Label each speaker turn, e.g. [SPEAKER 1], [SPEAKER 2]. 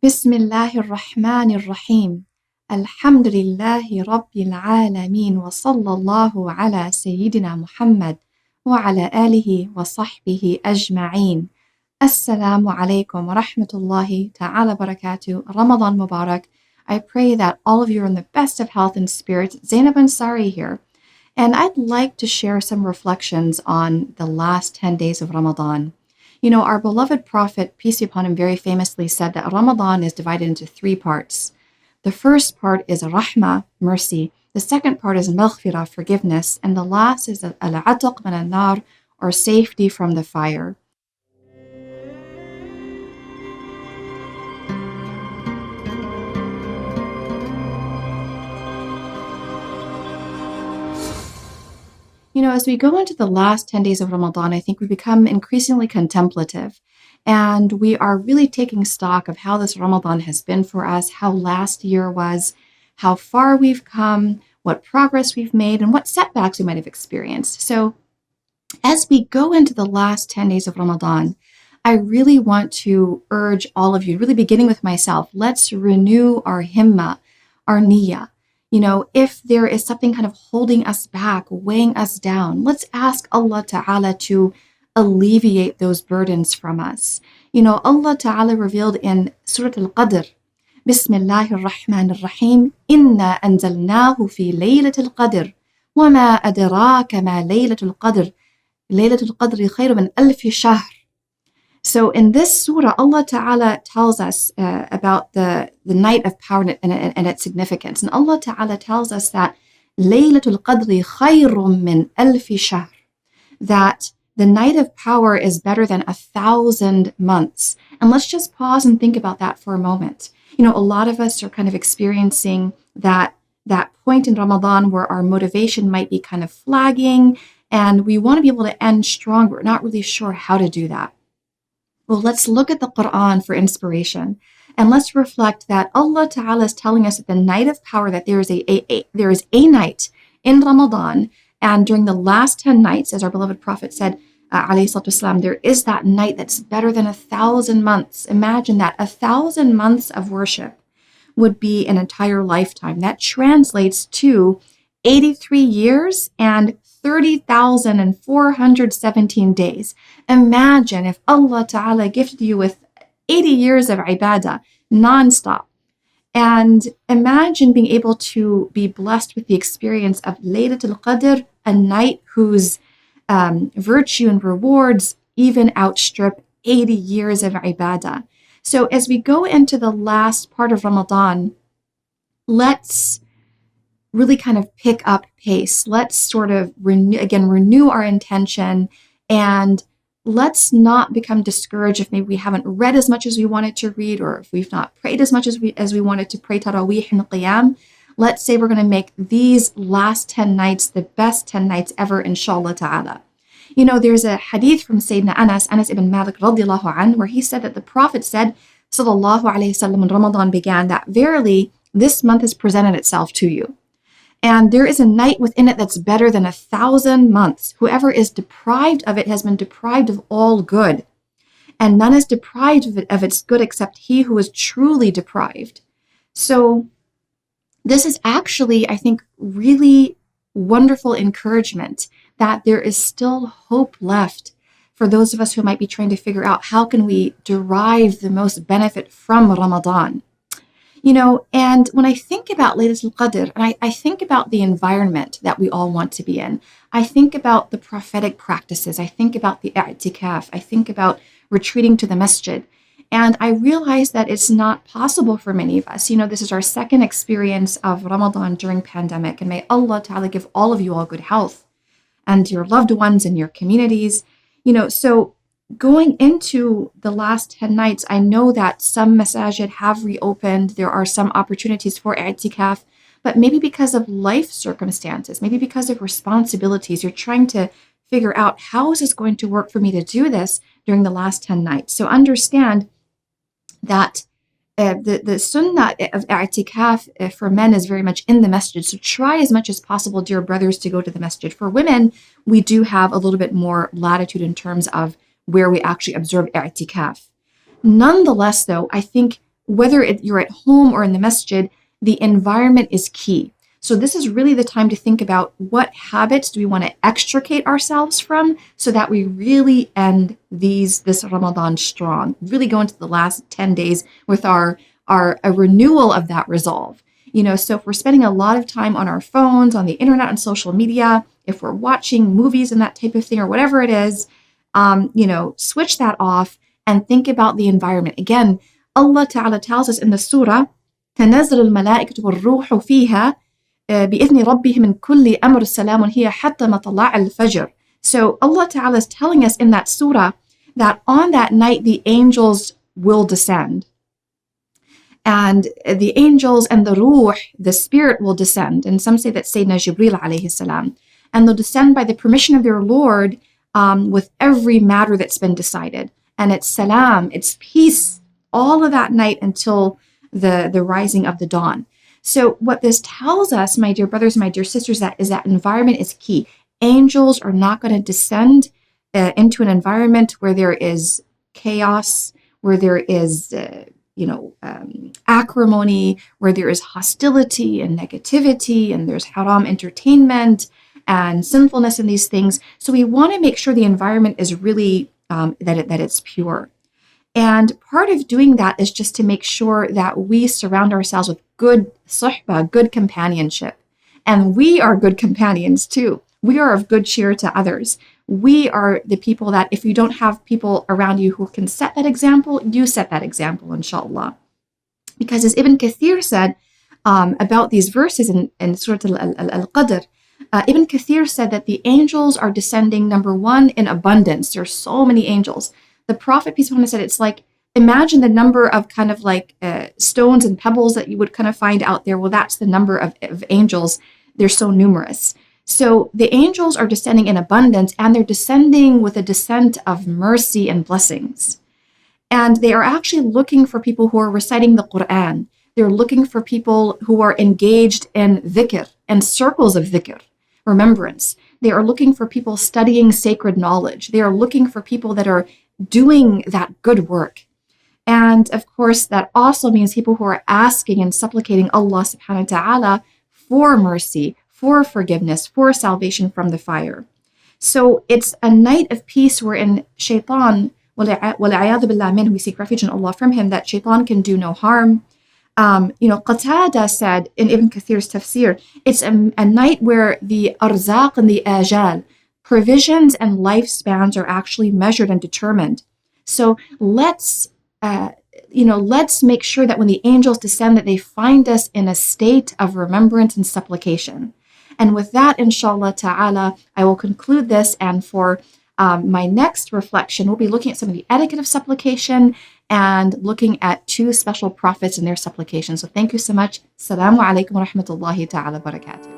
[SPEAKER 1] بسم الله الرحمن الرحيم الحمد لله رب العالمين وصلى الله على سيدنا محمد وعلى آله وصحبه أجمعين. Assalamu alaikum wa rahmatullahi ta'ala barakatuh. Ramadan Mubarak. I pray that all of you are in the best of health and spirits. Zaynab Ansari here. And I'd like to share some reflections on the last 10 days of Ramadan. You know, our beloved Prophet, peace be upon him, very famously said that Ramadan is divided into three parts. The first part is rahmah, mercy. The second part is maghfirah, forgiveness. And the last is al-ataq min al-nar, or safety from the fire. You know, as we go into the last 10 days of Ramadan, I think we become increasingly contemplative, and we are really taking stock of how this Ramadan has been for us, how last year was, how far we've come, what progress we've made, and what setbacks we might have experienced. So as we go into the last 10 days of Ramadan, I really want to urge all of you, really beginning with myself, let's renew our himma, our niyyah. You know, if there is something kind of holding us back, weighing us down, let's ask Allah Ta'ala to alleviate those burdens from us. You know, Allah Ta'ala revealed in Surah Al-Qadr, Bismillahir Rahmanir Rahim, Inna anzalnahu fi Laylat-ul-Qadr, wa ma adraka ma Laylat-ul-Qadr, Laylat-ul-Qadr khayru min alfi shahr. So in this surah, Allah Ta'ala tells us about the night of power and its significance. And Allah Ta'ala tells us that Laylat-ul-Qadr khayrun min alfi shahr, that the night of power is better than 1,000 months. And let's just pause and think about that for a moment. You know, a lot of us are kind of experiencing that point in Ramadan where our motivation might be kind of flagging, and we want to be able to end strong, but we're not really sure how to do that. Well, let's look at the Quran for inspiration, and let's reflect that Allah Ta'ala is telling us that the night of power, that there is a night in Ramadan, and during the last 10 nights, as our beloved Prophet said, alayhi salatu wasalam, there is that night that's better than 1,000 months. Imagine that 1,000 months of worship would be an entire lifetime. That translates to 83 years and 30,417 days. Imagine if Allah Ta'ala gifted you with 80 years of ibadah, nonstop. And imagine being able to be blessed with the experience of Laylat-ul-Qadr, a night whose virtue and rewards even outstrip 80 years of ibadah. So as we go into the last part of Ramadan, let's really kind of pick up pace. Let's sort of renew our intention, and let's not become discouraged if maybe we haven't read as much as we wanted to read, or if we've not prayed as much as we wanted to pray Taraweeh and Qiyam. Let's say we're going to make these last 10 nights the best 10 nights ever, inshallah ta'ala. You know, there's a hadith from Sayyidina Anas ibn Malik radiallahu anh, where he said that the Prophet said, sallallahu alayhi wasallam, when Ramadan began, that verily this month has presented itself to you. And there is a night within it that's better than 1,000 months. Whoever is deprived of it has been deprived of all good. And none is deprived of its good except he who is truly deprived. So this is actually, I think, really wonderful encouragement that there is still hope left for those of us who might be trying to figure out how can we derive the most benefit from Ramadan. You know, and when I think about Laylat-ul-Qadr, and I think about the environment that we all want to be in, I think about the prophetic practices, I think about the i'tikaf, I think about retreating to the masjid, and I realize that it's not possible for many of us. You know, this is our second experience of Ramadan during pandemic, and may Allah Ta'ala give all of you all good health, and your loved ones and your communities. You know, so going into the last 10 nights, I know that some masajid have reopened. There are some opportunities for i'tikaf, but maybe because of life circumstances, maybe because of responsibilities, you're trying to figure out how is this going to work for me to do this during the last 10 nights. So understand that the sunnah of i'tikaf for men is very much in the masjid. So try as much as possible, dear brothers, to go to the masjid. For women, we do have a little bit more latitude in terms of where we actually observe i'tikaf. Nonetheless, though, I think whether you're at home or in the masjid, the environment is key. So this is really the time to think about what habits do we want to extricate ourselves from so that we really end this Ramadan strong, really go into the last 10 days with a renewal of that resolve. So if we're spending a lot of time on our phones, on the internet, on social media, if we're watching movies and that type of thing or whatever it is, switch that off and think about the environment. Again, Allah Ta'ala tells us in the surah, تنزل الملائكة والروح فيها بإذن ربهم من كل أمر سلام هي حتى مطلع الفجر. So Allah Ta'ala is telling us in that surah that on that night the angels will descend. And the angels and the ruh, the spirit, will descend. And some say that Sayyidina Jibreel alayhi salam. And they'll descend by the permission of their Lord with every matter that's been decided. And it's salam, it's peace, all of that night until the rising of the dawn. So what this tells us, my dear brothers, my dear sisters, is that environment is key. Angels are not going to descend into an environment where there is chaos, where there is acrimony, where there is hostility and negativity, and there's haram entertainment and sinfulness in these things. So we want to make sure the environment is really that it's pure. And part of doing that is just to make sure that we surround ourselves with good suhbah, good companionship. And we are good companions too. We are of good cheer to others. We are the people that if you don't have people around you who can set that example, you set that example, inshallah. Because as Ibn Kathir said about these verses in Surah Al-Qadr, Ibn Kathir said that the angels are descending, number one, in abundance. There are so many angels. The Prophet, peace be upon him, said it's like, imagine the number of kind of like stones and pebbles that you would kind of find out there. Well, that's the number of angels. They're so numerous. So the angels are descending in abundance, and they're descending with a descent of mercy and blessings. And they are actually looking for people who are reciting the Quran. They're looking for people who are engaged in dhikr and circles of dhikr, remembrance. They are looking for people studying sacred knowledge. They are looking for people that are doing that good work. And of course, that also means people who are asking and supplicating Allah subhanahu wa ta'ala for mercy, for forgiveness, for salvation from the fire. So it's a night of peace wherein shaitan, wal'iyadhu billah min, we seek refuge in Allah from him, that shaitan can do no harm. Qatada said in Ibn Kathir's tafsir, it's a night where the arzaq and the ajal, provisions and lifespans are actually measured and determined. So let's make sure that when the angels descend, that they find us in a state of remembrance and supplication. And with that, inshallah ta'ala, I will conclude this. And for my next reflection, we'll be looking at some of the etiquette of supplication and looking at two special prophets and their supplication. So thank you so much. Assalamu alaikum wa rahmatullahi ta'ala barakatuh.